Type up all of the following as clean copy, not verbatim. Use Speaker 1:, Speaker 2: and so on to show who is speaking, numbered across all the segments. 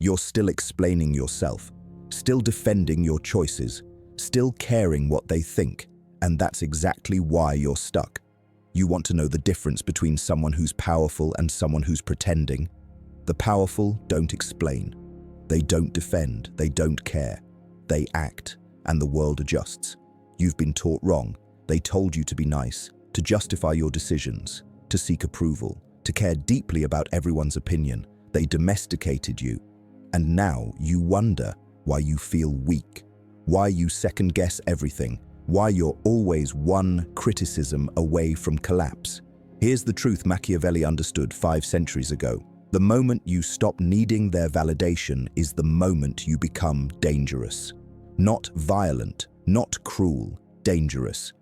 Speaker 1: You're still explaining yourself, still defending your choices, still caring what they think, and that's exactly why you're stuck. You want to know the difference between someone who's powerful and someone who's pretending? The powerful don't explain. They don't defend, they don't care. They act, and the world adjusts. You've been taught wrong. They told you to be nice, to justify your decisions, to seek approval, to care deeply about everyone's opinion. They domesticated you. And now you wonder why you feel weak, why you second-guess everything, why you're always one criticism away from collapse. Here's the truth Machiavelli understood 5 centuries ago. The moment you stop needing their validation is the moment you become dangerous. Not violent, not cruel, dangerous.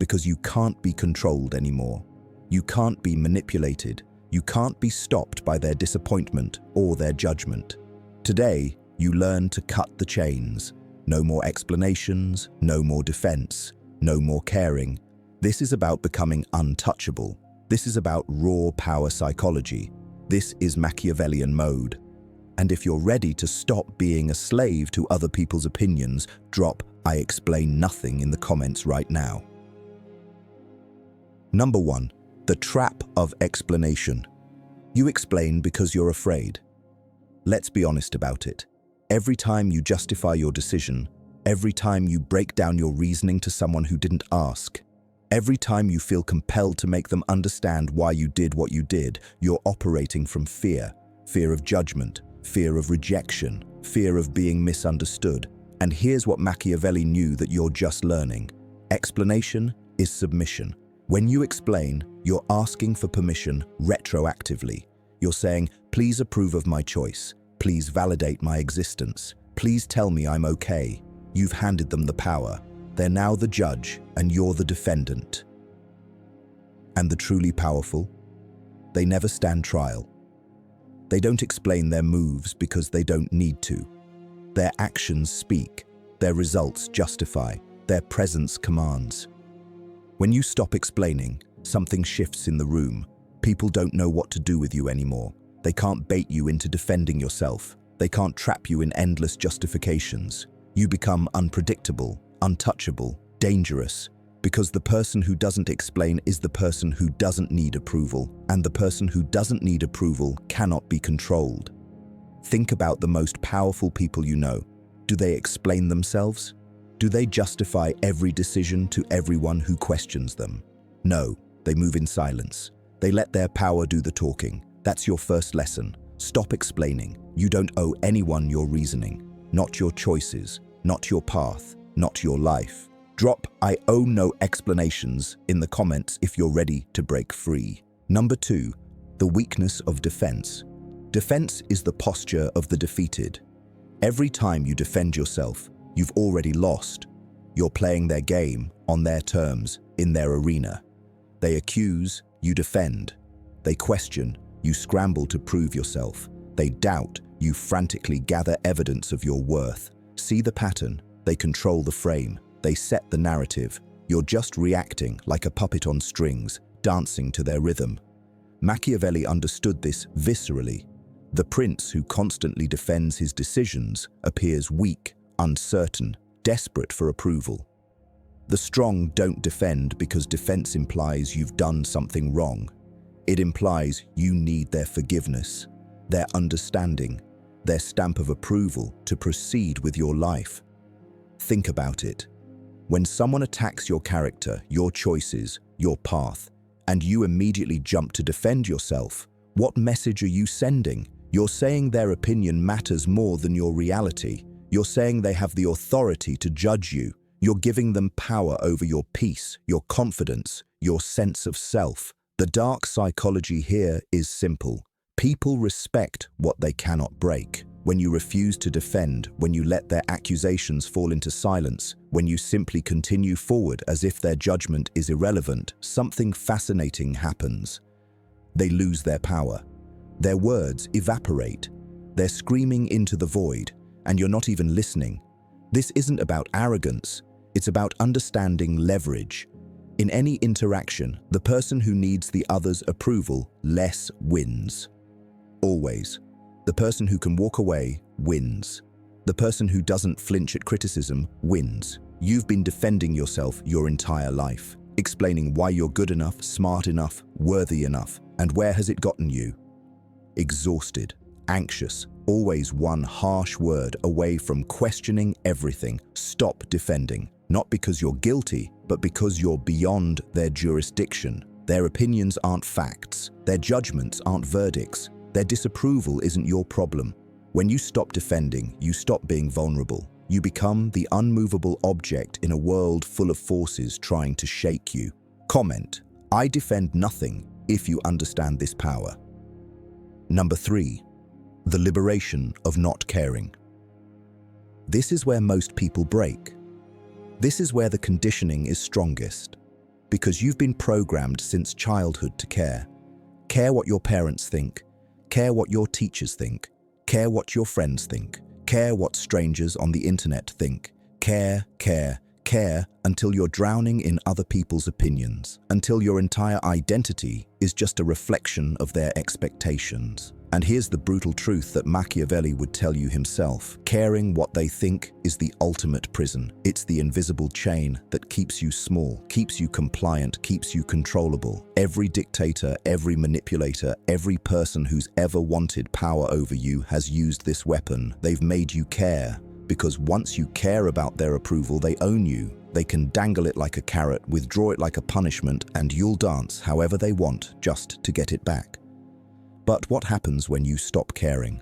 Speaker 1: Because you can't be controlled anymore. You can't be manipulated. You can't be stopped by their disappointment or their judgment. Today, you learn to cut the chains. No more explanations, no more defense, no more caring. This is about becoming untouchable. This is about raw power psychology. This is Machiavellian mode. And if you're ready to stop being a slave to other people's opinions, drop "I explain nothing" in the comments right now. Number 1. The trap of explanation. You explain because you're afraid. Let's be honest about it. Every time you justify your decision, every time you break down your reasoning to someone who didn't ask, every time you feel compelled to make them understand why you did what you did, you're operating from fear. Fear of judgment, fear of rejection, fear of being misunderstood. And here's what Machiavelli knew that you're just learning. Explanation is submission. When you explain, you're asking for permission retroactively. You're saying, please approve of my choice. Please validate my existence. Please tell me I'm okay. You've handed them the power. They're now the judge, and you're the defendant. And the truly powerful? They never stand trial. They don't explain their moves because they don't need to. Their actions speak. Their results justify. Their presence commands. When you stop explaining, something shifts in the room. People don't know what to do with you anymore. They can't bait you into defending yourself. They can't trap you in endless justifications. You become unpredictable, untouchable, dangerous, because the person who doesn't explain is the person who doesn't need approval, and the person who doesn't need approval cannot be controlled. Think about the most powerful people you know. Do they explain themselves? Do they justify every decision to everyone who questions them? No, they move in silence. They let their power do the talking. That's your first lesson. Stop explaining. You don't owe anyone your reasoning, not your choices, not your path, not your life. Drop "I owe no explanations" in the comments if you're ready to break free. Number 2, the weakness of defense. Defense is the posture of the defeated. Every time you defend yourself, you've already lost. You're playing their game, on their terms, in their arena. They accuse, you defend. They question, you scramble to prove yourself. They doubt, you frantically gather evidence of your worth. See the pattern? They control the frame. They set the narrative. You're just reacting like a puppet on strings, dancing to their rhythm. Machiavelli understood this viscerally. The prince who constantly defends his decisions appears weak, uncertain, desperate for approval. The strong don't defend because defense implies you've done something wrong. It implies you need their forgiveness, their understanding, their stamp of approval to proceed with your life. Think about it. When someone attacks your character, your choices, your path, and you immediately jump to defend yourself, what message are you sending? You're saying their opinion matters more than your reality. You're saying they have the authority to judge you. You're giving them power over your peace, your confidence, your sense of self. The dark psychology here is simple. People respect what they cannot break. When you refuse to defend, when you let their accusations fall into silence, when you simply continue forward as if their judgment is irrelevant, something fascinating happens. They lose their power. Their words evaporate. They're screaming into the void, and you're not even listening. This isn't about arrogance. It's about understanding leverage. In any interaction, the person who needs the other's approval less wins. Always. The person who can walk away wins. The person who doesn't flinch at criticism wins. You've been defending yourself your entire life, explaining why you're good enough, smart enough, worthy enough. And where has it gotten you? Exhausted, anxious, always one harsh word away from questioning everything. Stop defending, not because you're guilty, but because you're beyond their jurisdiction. Their opinions aren't facts. Their judgments aren't verdicts. Their disapproval isn't your problem. When you stop defending, you stop being vulnerable. You become the unmovable object in a world full of forces trying to shake you. Comment, I defend nothing, if you understand this power. Number 3, the liberation of not caring. This is where most people break. This is where the conditioning is strongest, because you've been programmed since childhood to care. Care what your parents think, care what your teachers think, care what your friends think, care what strangers on the internet think. Care, care, care until you're drowning in other people's opinions, until your entire identity is just a reflection of their expectations. And here's the brutal truth that Machiavelli would tell you himself. Caring what they think is the ultimate prison. It's the invisible chain that keeps you small, keeps you compliant, keeps you controllable. Every dictator, every manipulator, every person who's ever wanted power over you has used this weapon. They've made you care, because once you care about their approval, they own you. They can dangle it like a carrot, withdraw it like a punishment, and you'll dance however they want just to get it back. But what happens when you stop caring?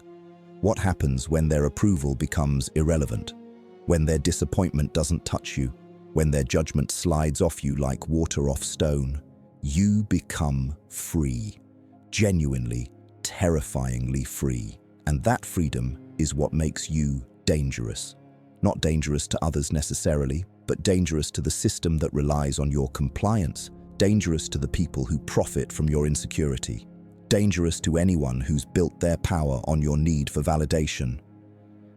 Speaker 1: What happens when their approval becomes irrelevant? When their disappointment doesn't touch you? When their judgment slides off you like water off stone? You become free. Genuinely, terrifyingly free. And that freedom is what makes you dangerous. Not dangerous to others necessarily, but dangerous to the system that relies on your compliance. Dangerous to the people who profit from your insecurity. Dangerous to anyone who's built their power on your need for validation.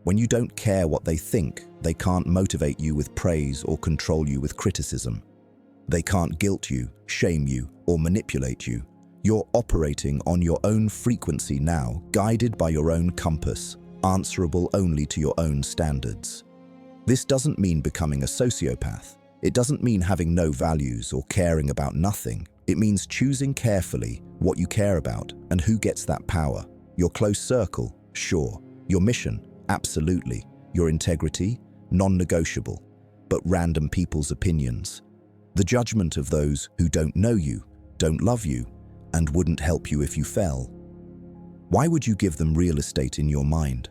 Speaker 1: When you don't care what they think, they can't motivate you with praise or control you with criticism. They can't guilt you, shame you, or manipulate you. You're operating on your own frequency now, guided by your own compass, answerable only to your own standards. This doesn't mean becoming a sociopath. It doesn't mean having no values or caring about nothing. It means choosing carefully what you care about and who gets that power. Your close circle, sure. Your mission, absolutely. Your integrity, non-negotiable. But random people's opinions. The judgment of those who don't know you, don't love you, and wouldn't help you if you fell. Why would you give them real estate in your mind?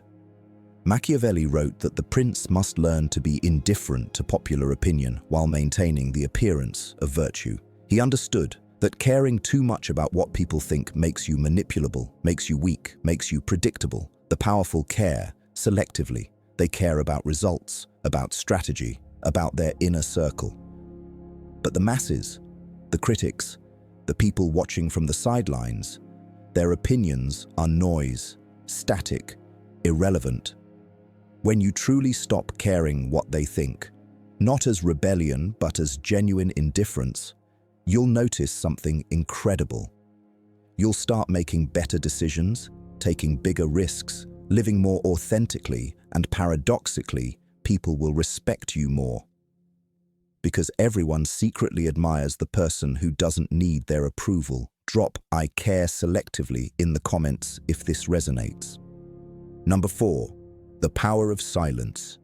Speaker 1: Machiavelli wrote that the prince must learn to be indifferent to popular opinion while maintaining the appearance of virtue. He understood that caring too much about what people think makes you manipulable, makes you weak, makes you predictable. The powerful care selectively. They care about results, about strategy, about their inner circle. But the masses, the critics, the people watching from the sidelines, their opinions are noise, static, irrelevant. When you truly stop caring what they think, not as rebellion but as genuine indifference, you'll notice something incredible. You'll start making better decisions, taking bigger risks, living more authentically, and paradoxically, people will respect you more. Because everyone secretly admires the person who doesn't need their approval. Drop "I care" selectively in the comments if this resonates. Number 4, the power of silence.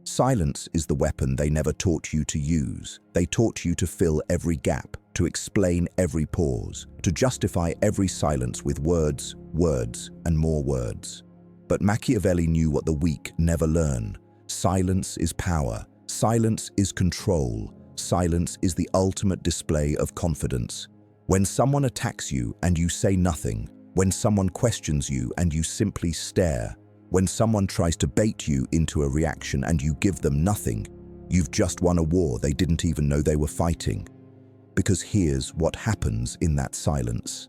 Speaker 1: Silence is the weapon they never taught you to use. They taught you to fill every gap, to explain every pause, to justify every silence with words, words, and more words. But Machiavelli knew what the weak never learn. Silence is power. Silence is control. Silence is the ultimate display of confidence. When someone attacks you and you say nothing, when someone questions you and you simply stare, when someone tries to bait you into a reaction and you give them nothing, you've just won a war they didn't even know they were fighting. Because here's what happens in that silence.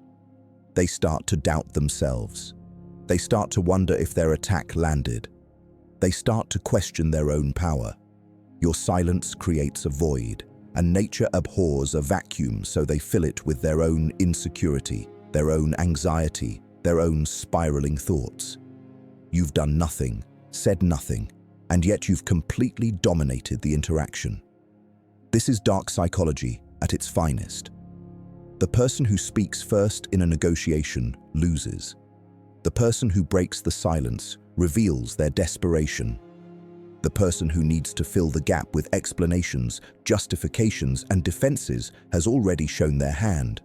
Speaker 1: They start to doubt themselves. They start to wonder if their attack landed. They start to question their own power. Your silence creates a void, and nature abhors a vacuum, so they fill it with their own insecurity, their own anxiety, their own spiraling thoughts. You've done nothing, said nothing, and yet you've completely dominated the interaction. This is dark psychology at its finest. The person who speaks first in a negotiation loses. The person who breaks the silence reveals their desperation. The person who needs to fill the gap with explanations, justifications, and defenses has already shown their hand.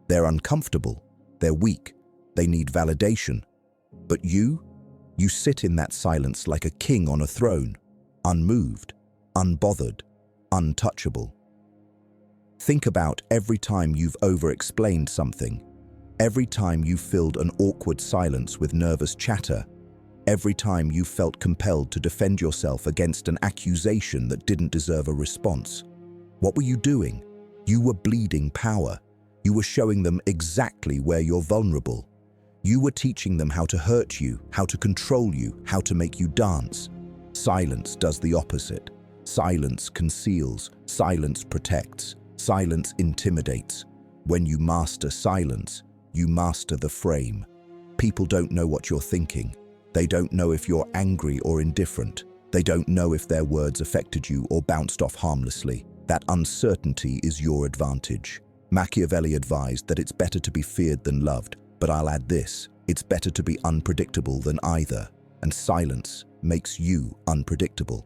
Speaker 1: They're uncomfortable, they're weak, they need validation. But you sit in that silence like a king on a throne, unmoved, unbothered, untouchable. Think about every time you've over-explained something, every time you filled an awkward silence with nervous chatter, every time you felt compelled to defend yourself against an accusation that didn't deserve a response. What were you doing? You were bleeding power. You were showing them exactly where you're vulnerable. You were teaching them how to hurt you, how to control you, how to make you dance. Silence does the opposite. Silence conceals, silence protects, silence intimidates. When you master silence, you master the frame. People don't know what you're thinking. They don't know if you're angry or indifferent. They don't know if their words affected you or bounced off harmlessly. That uncertainty is your advantage. Machiavelli advised that it's better to be feared than loved, but I'll add this, it's better to be unpredictable than either, and silence makes you unpredictable.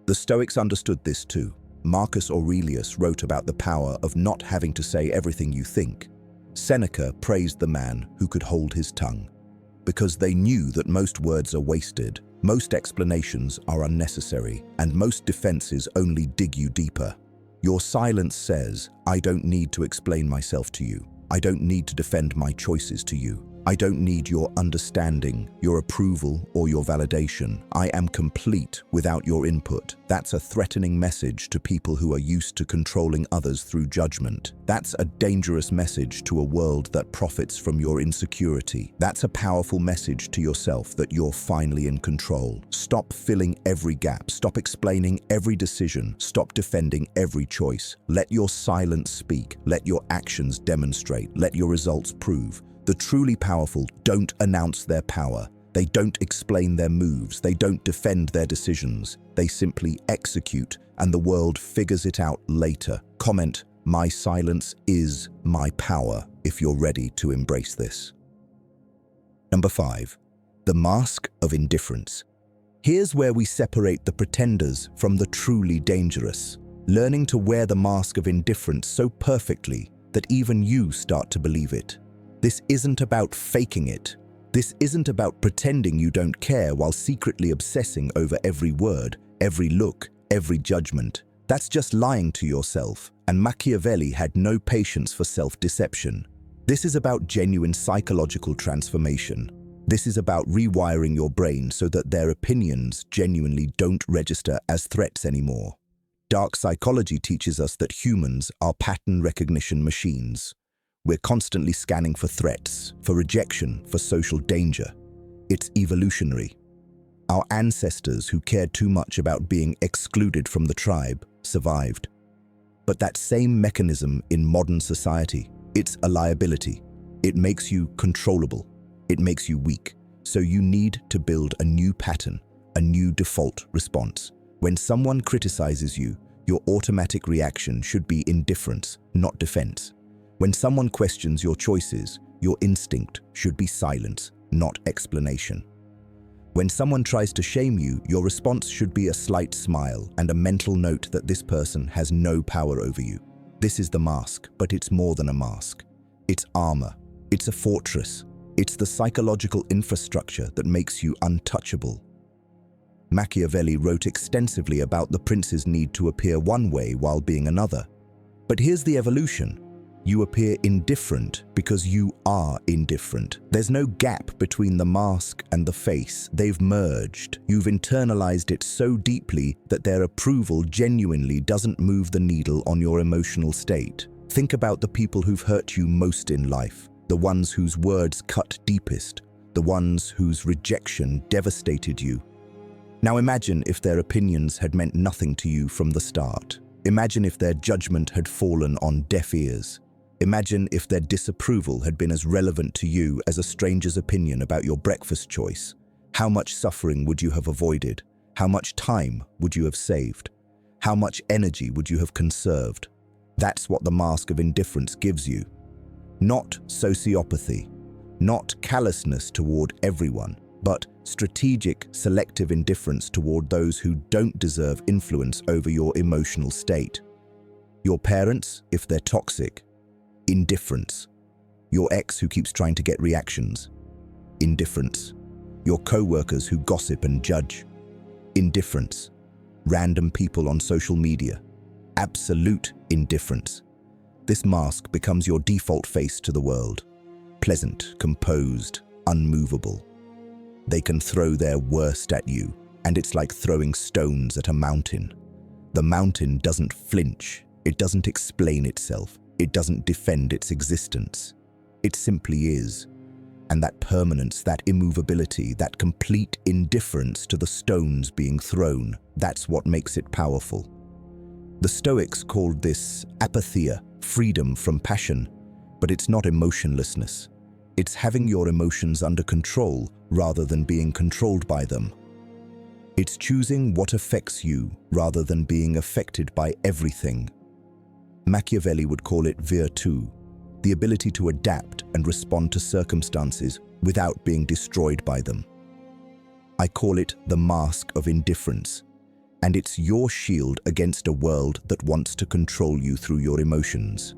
Speaker 1: The Stoics understood this too. Marcus Aurelius wrote about the power of not having to say everything you think. Seneca praised the man who could hold his tongue. Because they knew that most words are wasted, most explanations are unnecessary, and most defenses only dig you deeper. Your silence says, I don't need to explain myself to you. I don't need to defend my choices to you. I don't need your understanding, your approval, or your validation. I am complete without your input. That's a threatening message to people who are used to controlling others through judgment. That's a dangerous message to a world that profits from your insecurity. That's a powerful message to yourself that you're finally in control. Stop filling every gap. Stop explaining every decision. Stop defending every choice. Let your silence speak. Let your actions demonstrate. Let your results prove. The truly powerful don't announce their power. They don't explain their moves. They don't defend their decisions. They simply execute, and the world figures it out later. Comment, my silence is my power, if you're ready to embrace this. Number 5. The mask of indifference. Here's where we separate the pretenders from the truly dangerous, learning to wear the mask of indifference so perfectly that even you start to believe it. This isn't about faking it. This isn't about pretending you don't care while secretly obsessing over every word, every look, every judgment. That's just lying to yourself, and Machiavelli had no patience for self-deception. This is about genuine psychological transformation. This is about rewiring your brain so that their opinions genuinely don't register as threats anymore. Dark psychology teaches us that humans are pattern recognition machines. We're constantly scanning for threats, for rejection, for social danger. It's evolutionary. Our ancestors who cared too much about being excluded from the tribe survived. But that same mechanism in modern society, it's a liability. It makes you controllable. It makes you weak. So you need to build a new pattern, a new default response. When someone criticizes you, your automatic reaction should be indifference, not defense. When someone questions your choices, your instinct should be silence, not explanation. When someone tries to shame you, your response should be a slight smile and a mental note that this person has no power over you. This is the mask, but it's more than a mask. It's armor. It's a fortress. It's the psychological infrastructure that makes you untouchable. Machiavelli wrote extensively about the prince's need to appear one way while being another. But here's the evolution. You appear indifferent because you are indifferent. There's no gap between the mask and the face. They've merged. You've internalized it so deeply that their approval genuinely doesn't move the needle on your emotional state. Think about the people who've hurt you most in life, the ones whose words cut deepest, the ones whose rejection devastated you. Now imagine if their opinions had meant nothing to you from the start. Imagine if their judgment had fallen on deaf ears. Imagine if their disapproval had been as relevant to you as a stranger's opinion about your breakfast choice. How much suffering would you have avoided? How much time would you have saved? How much energy would you have conserved? That's what the mask of indifference gives you. Not sociopathy, not callousness toward everyone, but strategic, selective indifference toward those who don't deserve influence over your emotional state. Your parents, if they're toxic, indifference. Your ex who keeps trying to get reactions, indifference. Your co-workers who gossip and judge, indifference. Random people on social media, absolute indifference. This mask becomes your default face to the world. Pleasant, composed, unmovable. They can throw their worst at you, and it's like throwing stones at a mountain. The mountain doesn't flinch, it doesn't explain itself, it doesn't defend its existence. It simply is. And that permanence, that immovability, that complete indifference to the stones being thrown, that's what makes it powerful. The Stoics called this apatheia, freedom from passion, but it's not emotionlessness. It's having your emotions under control rather than being controlled by them. It's choosing what affects you rather than being affected by everything. Machiavelli would call it virtù, the ability to adapt and respond to circumstances without being destroyed by them. I call it the mask of indifference, and it's your shield against a world that wants to control you through your emotions.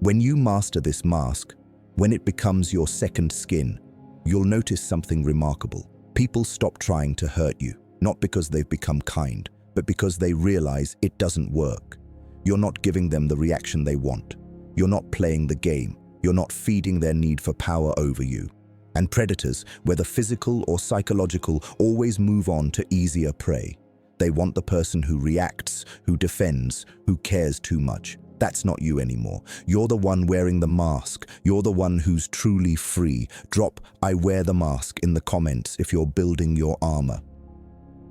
Speaker 1: When you master this mask, when it becomes your second skin, you'll notice something remarkable. People stop trying to hurt you, not because they've become kind, but because they realize it doesn't work. You're not giving them the reaction they want. You're not playing the game. You're not feeding their need for power over you. And predators, whether physical or psychological, always move on to easier prey. They want the person who reacts, who defends, who cares too much. That's not you anymore. You're the one wearing the mask. You're the one who's truly free. Drop "I wear the mask" in the comments if you're building your armor.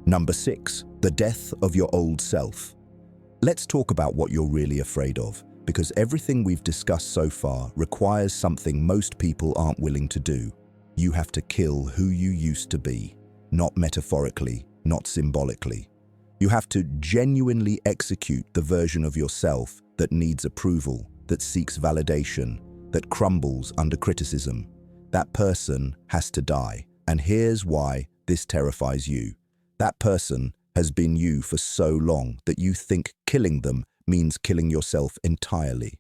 Speaker 1: Number 6, the death of your old self. Let's talk about what you're really afraid of, because everything we've discussed so far requires something most people aren't willing to do. You have to kill who you used to be, not metaphorically, not symbolically. You have to genuinely execute the version of yourself that needs approval, that seeks validation, that crumbles under criticism. That person has to die, and here's why this terrifies you. That person has been you for so long that you think killing them means killing yourself entirely.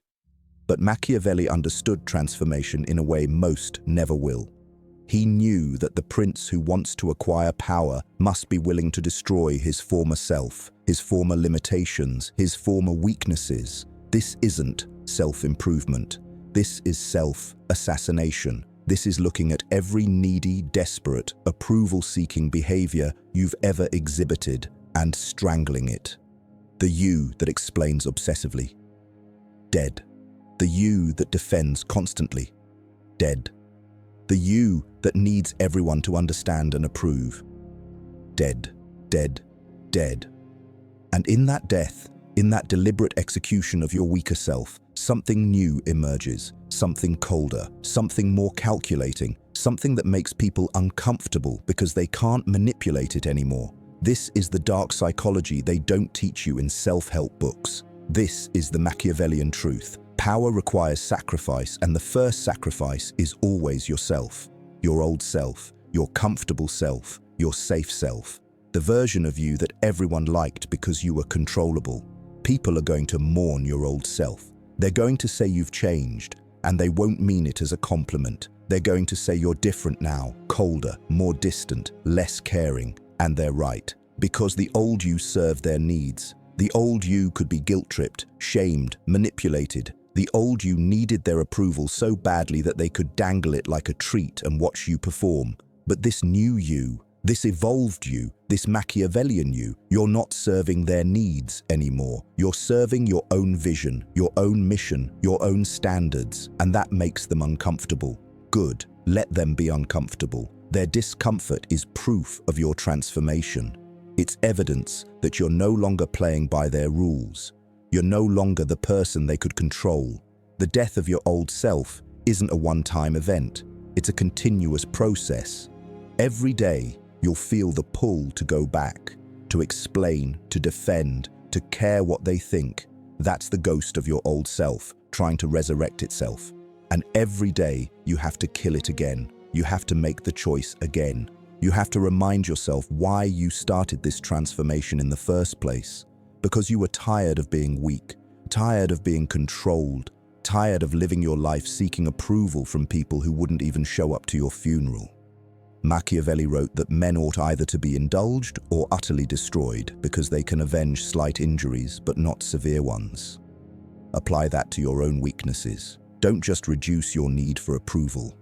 Speaker 1: But Machiavelli understood transformation in a way most never will. He knew that the prince who wants to acquire power must be willing to destroy his former self, his former limitations, his former weaknesses. This isn't self-improvement. This is self-assassination. This is looking at every needy, desperate, approval-seeking behavior you've ever exhibited and strangling it. The you that explains obsessively, dead. The you that defends constantly, dead. The you that needs everyone to understand and approve, dead, dead, dead. And in that death, in that deliberate execution of your weaker self, something new emerges, something colder, something more calculating, something that makes people uncomfortable because they can't manipulate it anymore. This is the dark psychology they don't teach you in self-help books. This is the Machiavellian truth. Power requires sacrifice, and the first sacrifice is always yourself. Your old self, your comfortable self, your safe self. The version of you that everyone liked because you were controllable. People are going to mourn your old self. They're going to say you've changed, and they won't mean it as a compliment. They're going to say you're different now, colder, more distant, less caring, and they're right. Because the old you served their needs. The old you could be guilt-tripped, shamed, manipulated. The old you needed their approval so badly that they could dangle it like a treat and watch you perform. But this new you, this evolved you, this Machiavellian you, you're not serving their needs anymore. You're serving your own vision, your own mission, your own standards, and that makes them uncomfortable. Good, let them be uncomfortable. Their discomfort is proof of your transformation. It's evidence that you're no longer playing by their rules. You're no longer the person they could control. The death of your old self isn't a one-time event. It's a continuous process. Every day, you'll feel the pull to go back, to explain, to defend, to care what they think. That's the ghost of your old self, trying to resurrect itself. And every day, you have to kill it again. You have to make the choice again. You have to remind yourself why you started this transformation in the first place. Because you were tired of being weak, tired of being controlled, tired of living your life seeking approval from people who wouldn't even show up to your funeral. Machiavelli wrote that men ought either to be indulged or utterly destroyed because they can avenge slight injuries but not severe ones. Apply that to your own weaknesses. Don't just reduce your need for approval.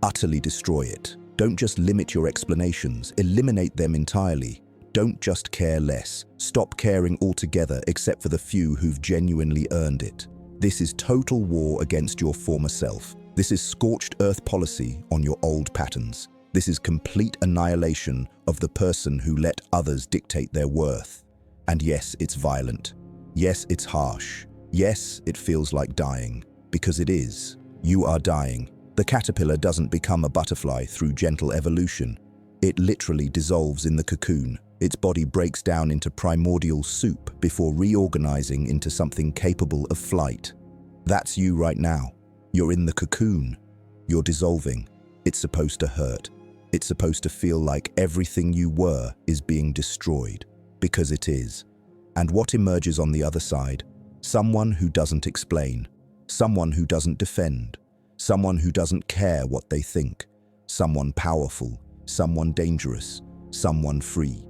Speaker 1: Utterly destroy it. Don't just limit your explanations. Eliminate them entirely. Don't just care less. Stop caring altogether except for the few who've genuinely earned it. This is total war against your former self. This is scorched earth policy on your old patterns. This is complete annihilation of the person who let others dictate their worth. And yes, it's violent. Yes, it's harsh. Yes, it feels like dying. Because it is. You are dying. The caterpillar doesn't become a butterfly through gentle evolution. It literally dissolves in the cocoon. Its body breaks down into primordial soup before reorganizing into something capable of flight. That's you right now. You're in the cocoon. You're dissolving. It's supposed to hurt. It's supposed to feel like everything you were is being destroyed, because it is. And what emerges on the other side? Someone who doesn't explain, someone who doesn't defend, someone who doesn't care what they think, someone powerful, someone dangerous, someone free.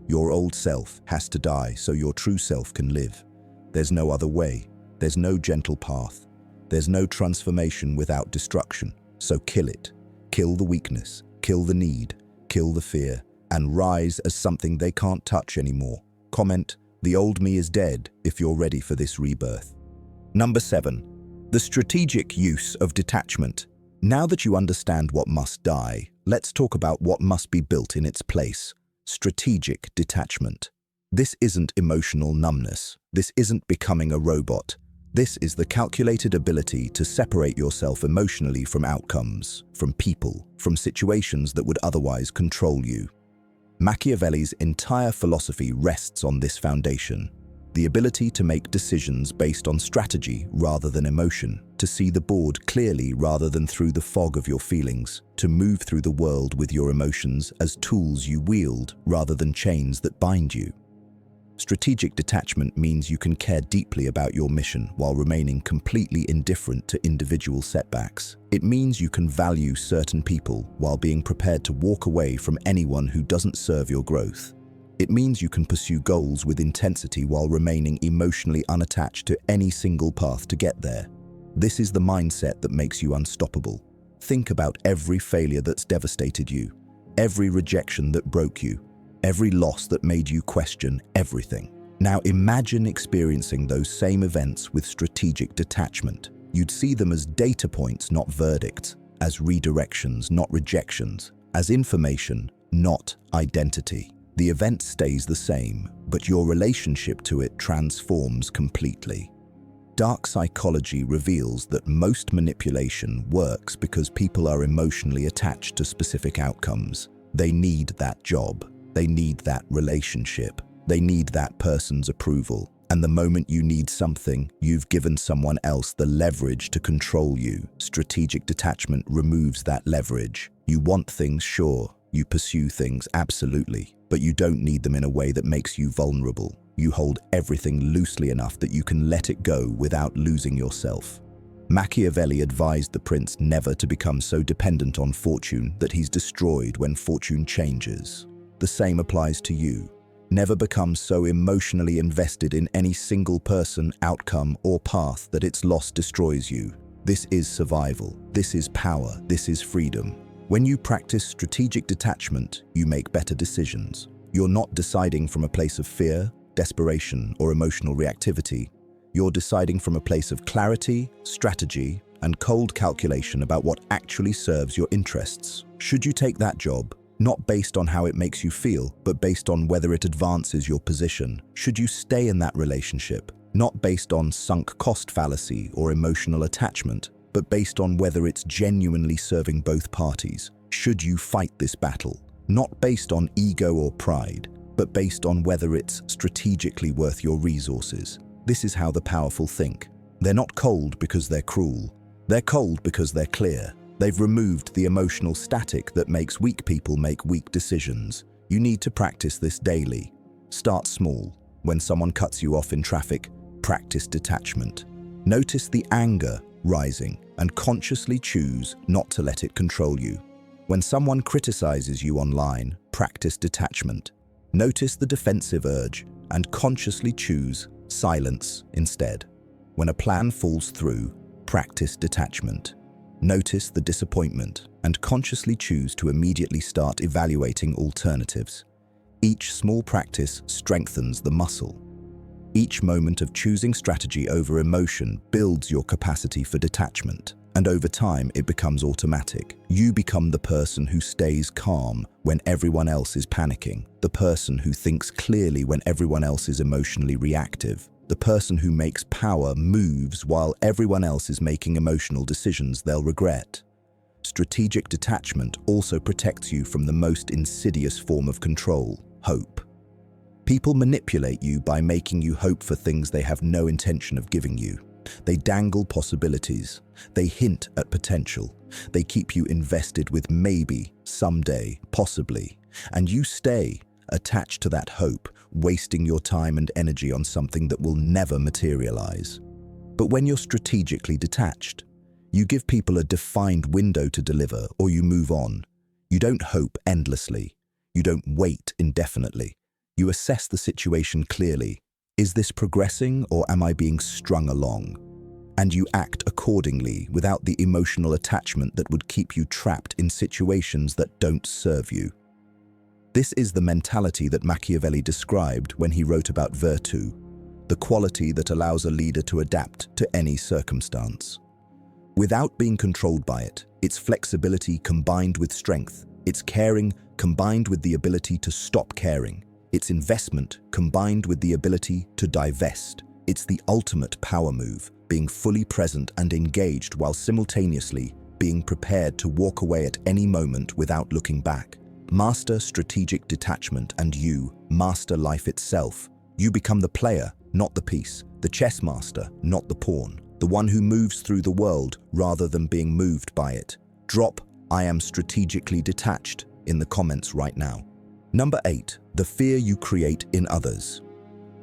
Speaker 1: Your old self has to die so your true self can live. There's no other way. There's no gentle path. There's no transformation without destruction. So kill it. Kill the weakness. Kill the need, kill the fear, and rise as something they can't touch anymore. Comment, the old me is dead if you're ready for this rebirth. Number 7. The strategic use of detachment. Now that you understand what must die, let's talk about what must be built in its place. Strategic detachment. This isn't emotional numbness. This isn't becoming a robot. This is the calculated ability to separate yourself emotionally from outcomes, from people, from situations that would otherwise control you. Machiavelli's entire philosophy rests on this foundation: the ability to make decisions based on strategy rather than emotion, to see the board clearly rather than through the fog of your feelings, to move through the world with your emotions as tools you wield rather than chains that bind you. Strategic detachment means you can care deeply about your mission while remaining completely indifferent to individual setbacks. It means you can value certain people while being prepared to walk away from anyone who doesn't serve your growth. It means you can pursue goals with intensity while remaining emotionally unattached to any single path to get there. This is the mindset that makes you unstoppable. Think about every failure that's devastated you, every rejection that broke you, every loss that made you question everything. Now imagine experiencing those same events with strategic detachment. You'd see them as data points, not verdicts, as redirections, not rejections, as information, not identity. The event stays the same, but your relationship to it transforms completely. Dark psychology reveals that most manipulation works because people are emotionally attached to specific outcomes. They need that job. They need that relationship. They need that person's approval. And the moment you need something, you've given someone else the leverage to control you. Strategic detachment removes that leverage. You want things, sure. You pursue things, absolutely. But you don't need them in a way that makes you vulnerable. You hold everything loosely enough that you can let it go without losing yourself. Machiavelli advised the prince never to become so dependent on fortune that he's destroyed when fortune changes. The same applies to you. Never become so emotionally invested in any single person, outcome, or path that its loss destroys you. This is survival. This is power. This is freedom. When you practice strategic detachment, you make better decisions. You're not deciding from a place of fear, desperation, or emotional reactivity. You're deciding from a place of clarity, strategy, and cold calculation about what actually serves your interests. Should you take that job? Not based on how it makes you feel, but based on whether it advances your position. Should you stay in that relationship? Not based on sunk cost fallacy or emotional attachment, but based on whether it's genuinely serving both parties. Should you fight this battle? Not based on ego or pride, but based on whether it's strategically worth your resources. This is how the powerful think. They're not cold because they're cruel. They're cold because they're clear. They've removed the emotional static that makes weak people make weak decisions. You need to practice this daily. Start small. When someone cuts you off in traffic, practice detachment. Notice the anger rising and consciously choose not to let it control you. When someone criticizes you online, practice detachment. Notice the defensive urge and consciously choose silence instead. When a plan falls through, practice detachment. Notice the disappointment and consciously choose to immediately start evaluating alternatives. Each small practice strengthens the muscle. Each moment of choosing strategy over emotion builds your capacity for detachment, and over time it becomes automatic. You become the person who stays calm when everyone else is panicking, the person who thinks clearly when everyone else is emotionally reactive, the person who makes power moves while everyone else is making emotional decisions they'll regret. Strategic detachment also protects you from the most insidious form of control, hope. People manipulate you by making you hope for things they have no intention of giving you. They dangle possibilities. They hint at potential. They keep you invested with maybe, someday, possibly. And you stay attached to that hope, wasting your time and energy on something that will never materialize. But when you're strategically detached, you give people a defined window to deliver, or you move on. You don't hope endlessly. You don't wait indefinitely. You assess the situation clearly. Is this progressing, or am I being strung along? And you act accordingly without the emotional attachment that would keep you trapped in situations that don't serve you. This is the mentality that Machiavelli described when he wrote about virtù, the quality that allows a leader to adapt to any circumstance. Without being controlled by it, it's flexibility combined with strength, it's caring combined with the ability to stop caring, it's investment combined with the ability to divest. It's the ultimate power move, being fully present and engaged while simultaneously being prepared to walk away at any moment without looking back. Master strategic detachment and you master life itself. You become the player, not the piece, the chess master, not the pawn, the one who moves through the world rather than being moved by it. Drop "I am strategically detached" in the comments right now. Number 8, the fear you create in others.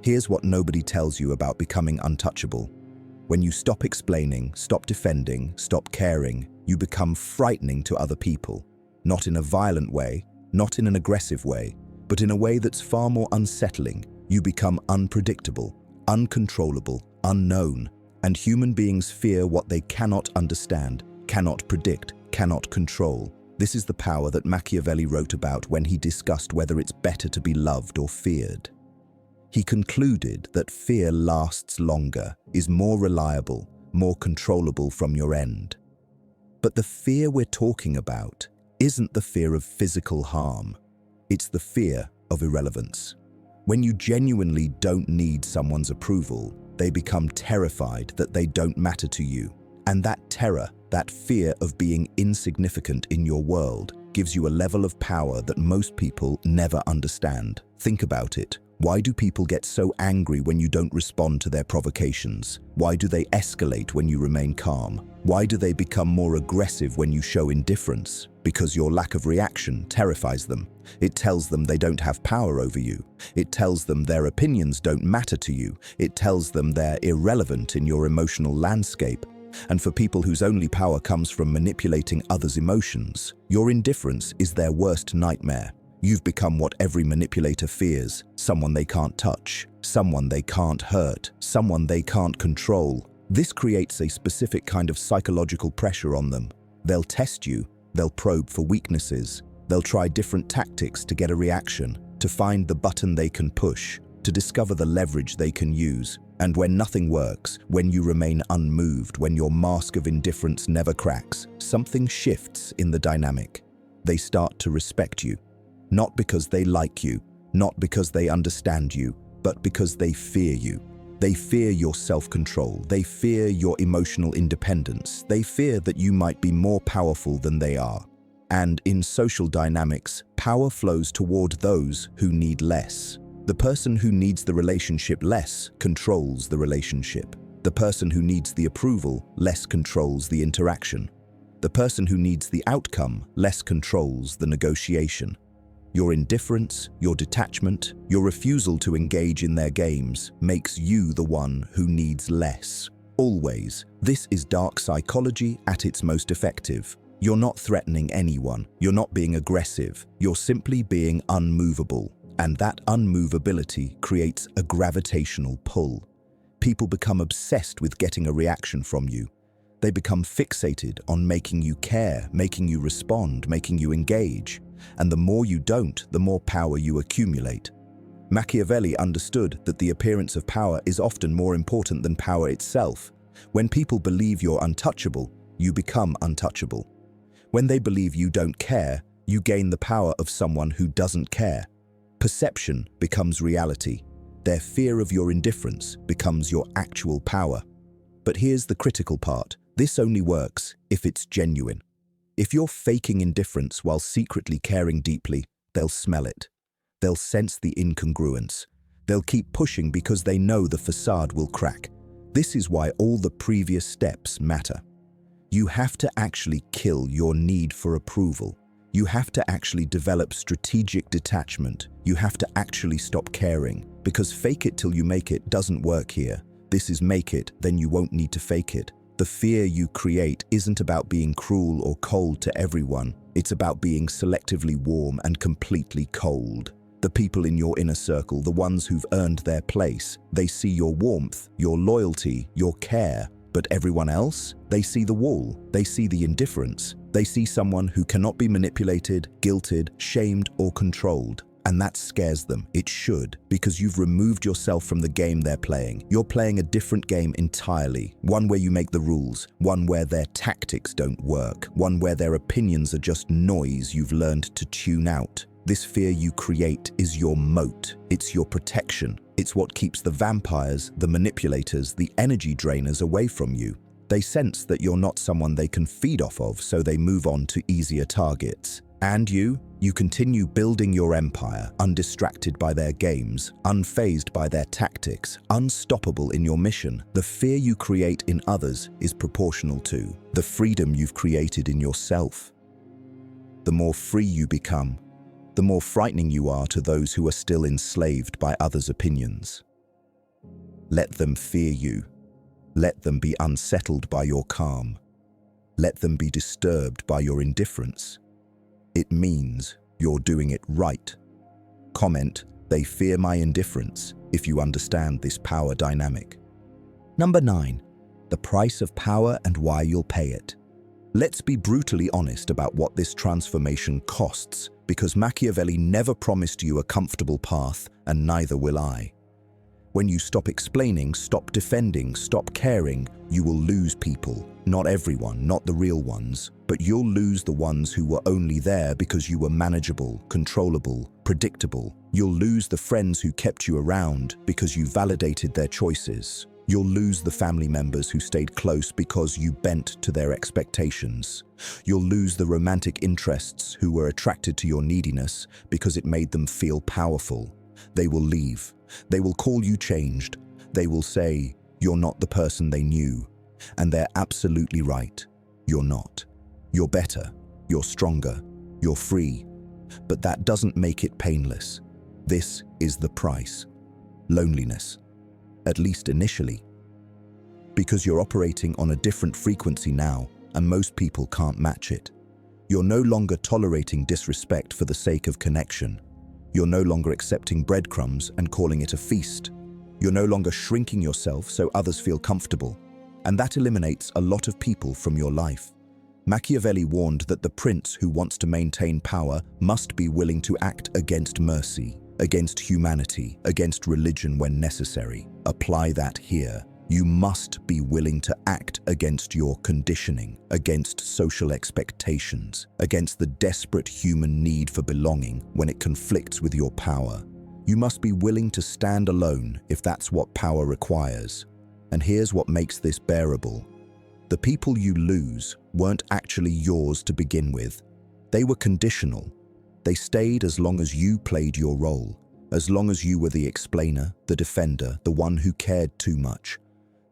Speaker 1: Here's what nobody tells you about becoming untouchable. When you stop explaining, stop defending, stop caring, you become frightening to other people. Not in a violent way, not in an aggressive way, but in a way that's far more unsettling. You become unpredictable, uncontrollable, unknown, and human beings fear what they cannot understand, cannot predict, cannot control. This is the power that Machiavelli wrote about when he discussed whether it's better to be loved or feared. He concluded that fear lasts longer, is more reliable, more controllable from your end. But the fear we're talking about isn't the fear of physical harm. It's the fear of irrelevance. When you genuinely don't need someone's approval, they become terrified that they don't matter to you. And that terror, that fear of being insignificant in your world, gives you a level of power that most people never understand. Think about it. Why do people get so angry when you don't respond to their provocations? Why do they escalate when you remain calm? Why do they become more aggressive when you show indifference? Because your lack of reaction terrifies them. It tells them they don't have power over you. It tells them their opinions don't matter to you. It tells them they're irrelevant in your emotional landscape. And for people whose only power comes from manipulating others' emotions, your indifference is their worst nightmare. You've become what every manipulator fears: someone they can't touch, someone they can't hurt, someone they can't control. This creates a specific kind of psychological pressure on them. They'll test you, they'll probe for weaknesses, they'll try different tactics to get a reaction, to find the button they can push, to discover the leverage they can use. And when nothing works, when you remain unmoved, when your mask of indifference never cracks, something shifts in the dynamic. They start to respect you. Not because they like you, not because they understand you, but because they fear you. They fear your self-control. They fear your emotional independence. They fear that you might be more powerful than they are. And in social dynamics, power flows toward those who need less. The person who needs the relationship less controls the relationship. The person who needs the approval less controls the interaction. The person who needs the outcome less controls the negotiation. Your indifference, your detachment, your refusal to engage in their games makes you the one who needs less. Always. This is dark psychology at its most effective. You're not threatening anyone. You're not being aggressive. You're simply being unmovable. And that unmovability creates a gravitational pull. People become obsessed with getting a reaction from you. They become fixated on making you care, making you respond, making you engage. And the more you don't, the more power you accumulate. Machiavelli understood that the appearance of power is often more important than power itself. When people believe you're untouchable, you become untouchable. When they believe you don't care, you gain the power of someone who doesn't care. Perception becomes reality. Their fear of your indifference becomes your actual power. But here's the critical part. This only works if it's genuine. If you're faking indifference while secretly caring deeply, they'll smell it. They'll sense the incongruence. They'll keep pushing because they know the facade will crack. This is why all the previous steps matter. You have to actually kill your need for approval. You have to actually develop strategic detachment. You have to actually stop caring, because fake it till you make it doesn't work here. This is make it, then you won't need to fake it. The fear you create isn't about being cruel or cold to everyone. It's about being selectively warm and completely cold. The people in your inner circle, the ones who've earned their place, they see your warmth, your loyalty, your care. But everyone else, they see the wall, they see the indifference. They see someone who cannot be manipulated, guilted, shamed, or controlled. And that scares them. It should, because you've removed yourself from the game they're playing. You're playing a different game entirely. One where you make the rules, one where their tactics don't work, one where their opinions are just noise you've learned to tune out. This fear you create is your moat. It's your protection. It's what keeps the vampires, the manipulators, the energy drainers away from you. They sense that you're not someone they can feed off of, so they move on to easier targets. And you continue building your empire, undistracted by their games, unfazed by their tactics, unstoppable in your mission. The fear you create in others is proportional to the freedom you've created in yourself. The more free you become, the more frightening you are to those who are still enslaved by others' opinions. Let them fear you. Let them be unsettled by your calm. Let them be disturbed by your indifference. It means you're doing it right. Comment, "They fear my indifference," if you understand this power dynamic. Number 9, the price of power and why you'll pay it. Let's be brutally honest about what this transformation costs, because Machiavelli never promised you a comfortable path, and neither will I. When you stop explaining, stop defending, stop caring, you will lose people. Not everyone, not the real ones, but you'll lose the ones who were only there because you were manageable, controllable, predictable. You'll lose the friends who kept you around because you validated their choices. You'll lose the family members who stayed close because you bent to their expectations. You'll lose the romantic interests who were attracted to your neediness because it made them feel powerful. They will leave. They will call you changed. They will say, "You're not the person they knew." And they're absolutely right. You're not. You're better. You're stronger. You're free. But that doesn't make it painless. This is the price. Loneliness. At least initially. Because you're operating on a different frequency now, and most people can't match it. You're no longer tolerating disrespect for the sake of connection. You're no longer accepting breadcrumbs and calling it a feast. You're no longer shrinking yourself so others feel comfortable. And that eliminates a lot of people from your life. Machiavelli warned that the prince who wants to maintain power must be willing to act against mercy, against humanity, against religion when necessary. Apply that here. You must be willing to act against your conditioning, against social expectations, against the desperate human need for belonging when it conflicts with your power. You must be willing to stand alone if that's what power requires. And here's what makes this bearable. The people you lose weren't actually yours to begin with. They were conditional. They stayed as long as you played your role, as long as you were the explainer, the defender, the one who cared too much.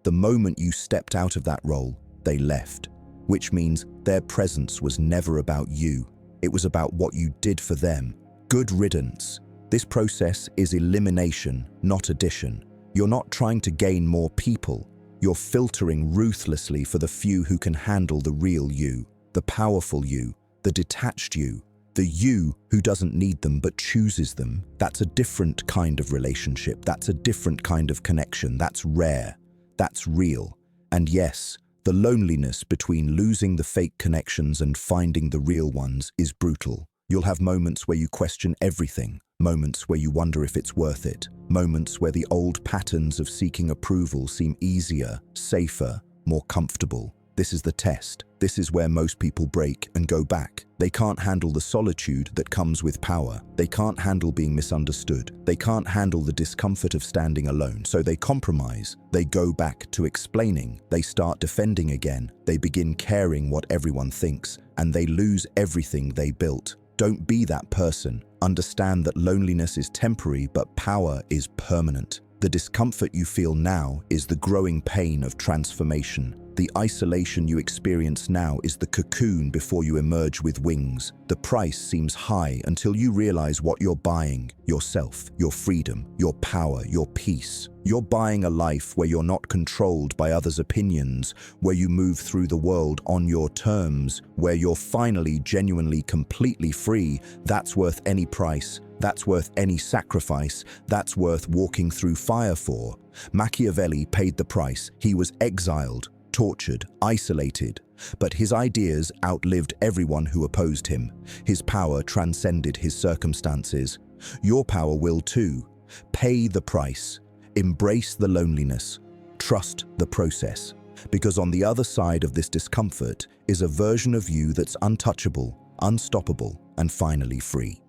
Speaker 1: The moment you stepped out of that role, they left, which means their presence was never about you. It was about what you did for them. Good riddance. This process is elimination, not addition. You're not trying to gain more people. You're filtering ruthlessly for the few who can handle the real you, the powerful you, the detached you, the you who doesn't need them but chooses them. That's a different kind of relationship. That's a different kind of connection. That's rare. That's real. And yes, the loneliness between losing the fake connections and finding the real ones is brutal. You'll have moments where you question everything, moments where you wonder if it's worth it, moments where the old patterns of seeking approval seem easier, safer, more comfortable. This is the test. This is where most people break and go back. They can't handle the solitude that comes with power. They can't handle being misunderstood. They can't handle the discomfort of standing alone. So they compromise. They go back to explaining. They start defending again. They begin caring what everyone thinks, and they lose everything they built. Don't be that person. Understand that loneliness is temporary, but power is permanent. The discomfort you feel now is the growing pain of transformation. The isolation you experience now is the cocoon before you emerge with wings. The price seems high until you realize what you're buying: yourself, your freedom, your power, your peace. You're buying a life where you're not controlled by others' opinions, where you move through the world on your terms, where you're finally genuinely completely free. That's worth any price. That's worth any sacrifice. That's worth walking through fire for. Machiavelli paid the price. He was exiled, tortured, isolated, but his ideas outlived everyone who opposed him. His power transcended his circumstances. Your power will too. Pay the price. Embrace the loneliness. Trust the process. Because on the other side of this discomfort is a version of you that's untouchable, unstoppable, and finally free.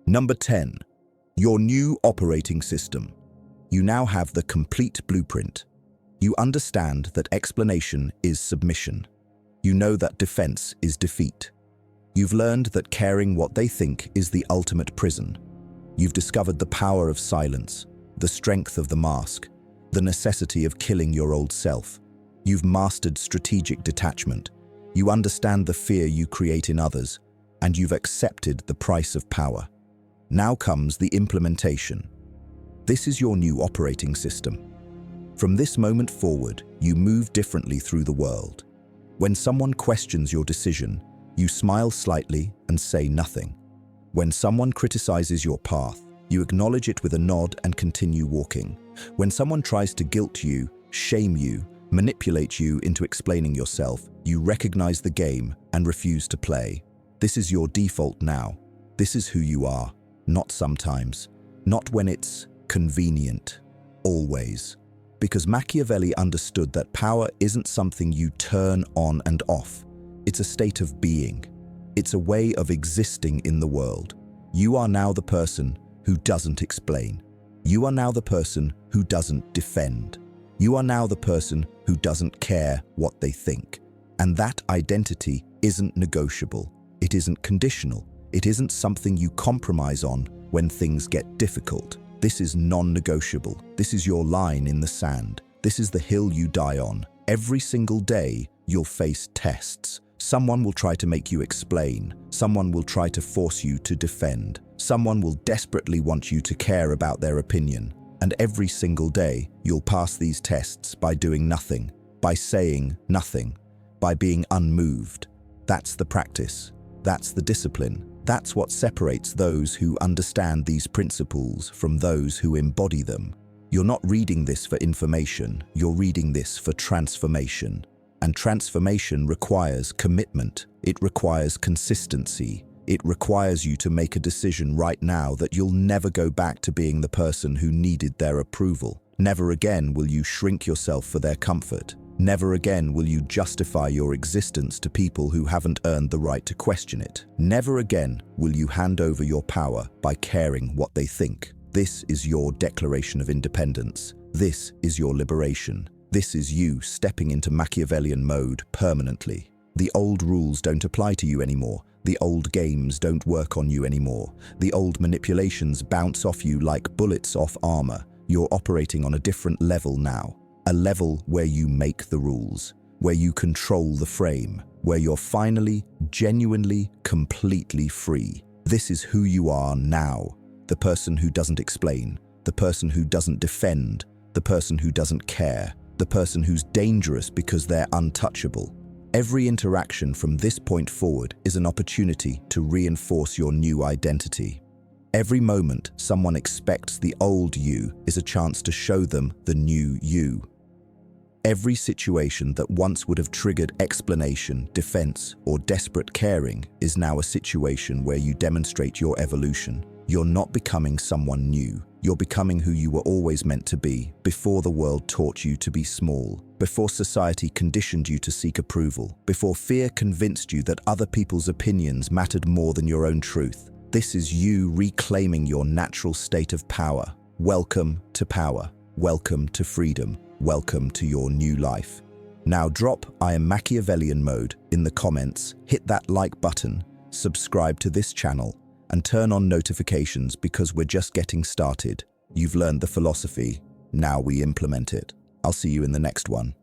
Speaker 1: Number 10. Your new operating system. You now have the complete blueprint. You understand that explanation is submission. You know that defense is defeat. You've learned that caring what they think is the ultimate prison. You've discovered the power of silence, the strength of the mask, the necessity of killing your old self. You've mastered strategic detachment. You understand the fear you create in others, and you've accepted the price of power. Now comes the implementation. This is your new operating system. From this moment forward, you move differently through the world. When someone questions your decision, you smile slightly and say nothing. When someone criticizes your path, you acknowledge it with a nod and continue walking. When someone tries to guilt you, shame you, manipulate you into explaining yourself, you recognize the game and refuse to play. This is your default now. This is who you are, not sometimes, not when it's convenient, always. Because Machiavelli understood that power isn't something you turn on and off. It's a state of being. It's a way of existing in the world. You are now the person who doesn't explain. You are now the person who doesn't defend. You are now the person who doesn't care what they think. And that identity isn't negotiable. It isn't conditional. It isn't something you compromise on when things get difficult. This is non-negotiable. This is your line in the sand. This is the hill you die on. Every single day, you'll face tests. Someone will try to make you explain. Someone will try to force you to defend. Someone will desperately want you to care about their opinion. And every single day, you'll pass these tests by doing nothing, by saying nothing, by being unmoved. That's the practice. That's the discipline. That's what separates those who understand these principles from those who embody them. You're not reading this for information. You're reading this for transformation. And transformation requires commitment. It requires consistency. It requires you to make a decision right now that you'll never go back to being the person who needed their approval. Never again will you shrink yourself for their comfort. Never again will you justify your existence to people who haven't earned the right to question it. Never again will you hand over your power by caring what they think. This is your declaration of independence. This is your liberation. This is you stepping into Machiavellian mode permanently. The old rules don't apply to you anymore. The old games don't work on you anymore. The old manipulations bounce off you like bullets off armor. You're operating on a different level now. A level where you make the rules, where you control the frame, where you're finally, genuinely, completely free. This is who you are now. The person who doesn't explain, the person who doesn't defend, the person who doesn't care, the person who's dangerous because they're untouchable. Every interaction from this point forward is an opportunity to reinforce your new identity. Every moment someone expects the old you is a chance to show them the new you. Every situation that once would have triggered explanation, defense, or desperate caring is now a situation where you demonstrate your evolution. You're not becoming someone new. You're becoming who you were always meant to be, before the world taught you to be small, before society conditioned you to seek approval, before fear convinced you that other people's opinions mattered more than your own truth. This is you reclaiming your natural state of power. Welcome to power. Welcome to freedom. Welcome to your new life. Now drop "I am Machiavellian" mode in the comments, hit that like button, subscribe to this channel, and turn on notifications because we're just getting started. You've learned the philosophy, now we implement it. I'll see you in the next one.